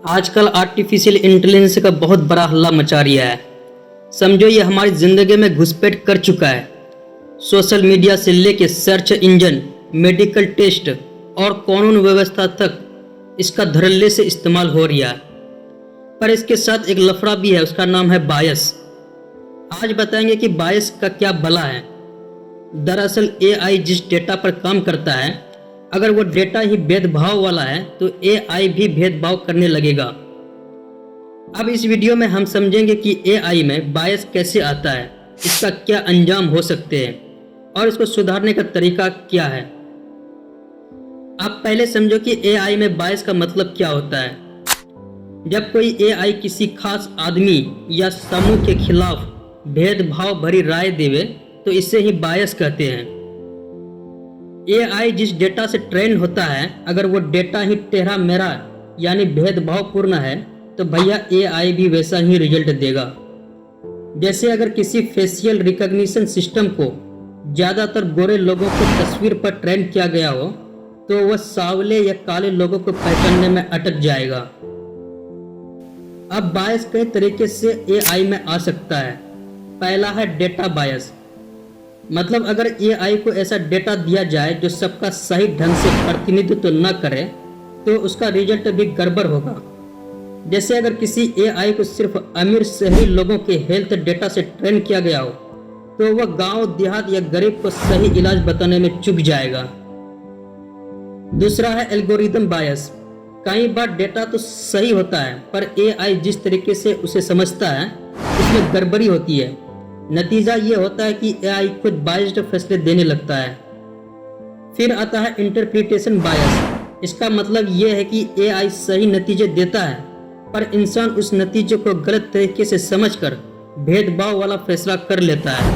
आजकल artificial intelligence का बहुत बड़ा हल्ला मचा रिया है। समझो ये हमारी ज़िंदगी में घुसपैठ कर चुका है। सोशल मीडिया से लेके सर्च इंजन, मेडिकल टेस्ट और कानून व्यवस्था तक इसका धड़ल्ले से इस्तेमाल हो रहा है। पर इसके साथ एक लफड़ा भी है, उसका नाम है बायस। आज बताएंगे कि बायस का क्या भला है। दरअसल एआई जिस डेटा पर काम करता है, अगर वो डेटा ही भेदभाव वाला है तो एआई भी भेदभाव करने लगेगा। अब इस वीडियो में हम समझेंगे कि एआई में बायस कैसे आता है, इसका क्या अंजाम हो सकते हैं और इसको सुधारने का तरीका क्या है। आप पहले समझो कि एआई में बायस का मतलब क्या होता है। जब कोई एआई किसी खास आदमी या समूह के खिलाफ भेदभाव भरी राय देवे तो इसे ही बायस कहते हैं। एआई जिस डेटा से ट्रेन होता है, अगर वो डेटा ही टेढ़ा मेढ़ा यानी भेदभावपूर्ण है तो भैया एआई भी वैसा ही रिजल्ट देगा। जैसे अगर किसी फेशियल रिकॉग्निशन सिस्टम को ज़्यादातर गोरे लोगों की तस्वीर पर ट्रेन किया गया हो तो वह सांवले या काले लोगों को पहचानने में अटक जाएगा। अब बायस कई तरीके से एआई में आ सकता है। पहला है डेटा बायस, मतलब अगर एआई को ऐसा डेटा दिया जाए जो सबका सही ढंग से प्रतिनिधित्व न करे तो उसका रिजल्ट भी गड़बड़ होगा। जैसे अगर किसी एआई को सिर्फ अमीर शहरी लोगों के हेल्थ डेटा से ट्रेन किया गया हो तो वह गांव देहात या गरीब को सही इलाज बताने में चूक जाएगा। दूसरा है एल्गोरिदम बायस। कई बार डेटा तो सही होता है पर एआई जिस तरीके से उसे समझता है उसमें गड़बड़ी होती है। नतीजा ये होता है कि एआई खुद बायस्ड फैसले देने लगता है। फिर आता है इंटरप्रिटेशन बायस। इसका मतलब ये है कि एआई सही नतीजे देता है पर इंसान उस नतीजे को गलत तरीके से समझकर भेदभाव वाला फैसला कर लेता है।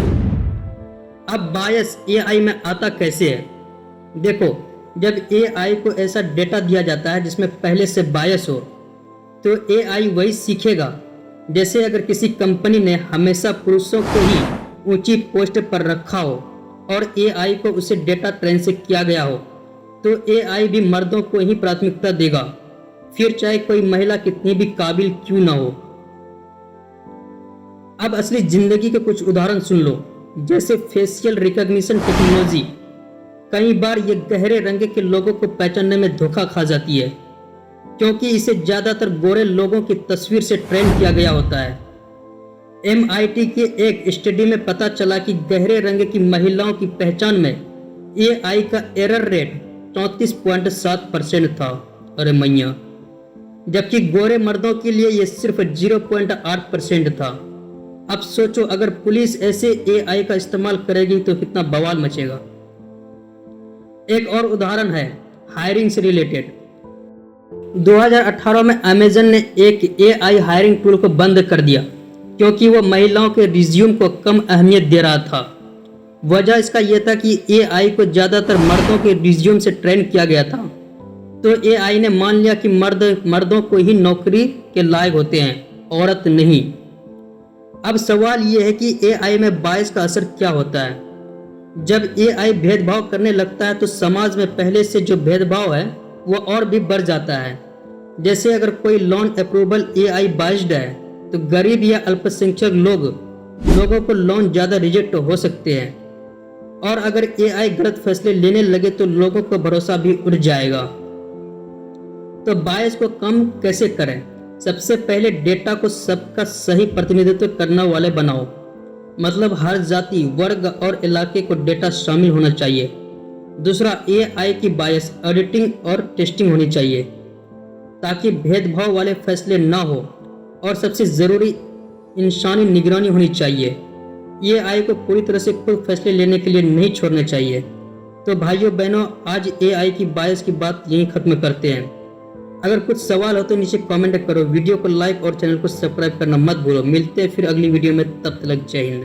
अब बायस एआई में आता कैसे है? देखो, जब एआई को ऐसा डेटा दिया जाता है जिसमें पहले से बायस हो तो एआई वही सीखेगा। जैसे अगर किसी कंपनी ने हमेशा पुरुषों को ही ऊंची पोस्ट पर रखा हो और एआई को उसे डेटा ट्रेन से किया गया हो तो एआई भी मर्दों को ही प्राथमिकता देगा, फिर चाहे कोई महिला कितनी भी काबिल क्यों ना हो। अब असली जिंदगी के कुछ उदाहरण सुन लो, जैसे फेशियल रिकॉग्निशन टेक्नोलॉजी। कई बार ये गहरे रंग के लोगों को पहचानने में धोखा खा जाती है क्योंकि इसे ज्यादातर गोरे लोगों की तस्वीर से ट्रेन किया गया होता है। MIT के एक स्टडी में पता चला कि गहरे रंग की महिलाओं की पहचान में एआई का एरर रेट 34.7% था। अरे मैया, जबकि गोरे मर्दों के लिए यह सिर्फ 0.8% था। अब सोचो अगर पुलिस ऐसे एआई का इस्तेमाल करेगी तो कितना बवाल मचेगा। एक और उदाहरण है हायरिंग से रिलेटेड। 2018 में अमेजन ने एक एआई हायरिंग टूल को बंद कर दिया क्योंकि वो महिलाओं के रिज्यूम को कम अहमियत दे रहा था। वजह इसका यह था कि एआई को ज़्यादातर मर्दों के रिज्यूम से ट्रेन किया गया था, तो एआई ने मान लिया कि मर्दों को ही नौकरी के लायक होते हैं, औरत नहीं। अब सवाल यह है कि एआई में बायस का असर क्या होता है। जब एआई भेदभाव करने लगता है तो समाज में पहले से जो भेदभाव है वो और भी बढ़ जाता है। जैसे अगर कोई लोन अप्रूवल एआई बायस्ड है तो गरीब या अल्पसंख्यक लोगों को लोन ज़्यादा रिजेक्ट हो सकते हैं, और अगर एआई गलत फैसले लेने लगे तो लोगों को भरोसा भी उड़ जाएगा। तो बायस को कम कैसे करें? सबसे पहले डेटा को सबका सही प्रतिनिधित्व करने वाले बनाओ, मतलब हर जाति, वर्ग और इलाके को डेटा शामिल होना चाहिए। दूसरा, एआई की बायस ऑडिटिंग और टेस्टिंग होनी चाहिए ताकि भेदभाव वाले फैसले ना हो, और सबसे ज़रूरी इंसानी निगरानी होनी चाहिए। एआई को पूरी तरह से खुद फैसले लेने के लिए नहीं छोड़ना चाहिए। तो भाइयों बहनों, आज एआई की बायस की बात यहीं ख़त्म करते हैं। अगर कुछ सवाल हो तो नीचे कमेंट करो, वीडियो को लाइक और चैनल को सब्सक्राइब करना मत भूलो। मिलते हैं फिर अगली वीडियो में, तब तक जय हिंद।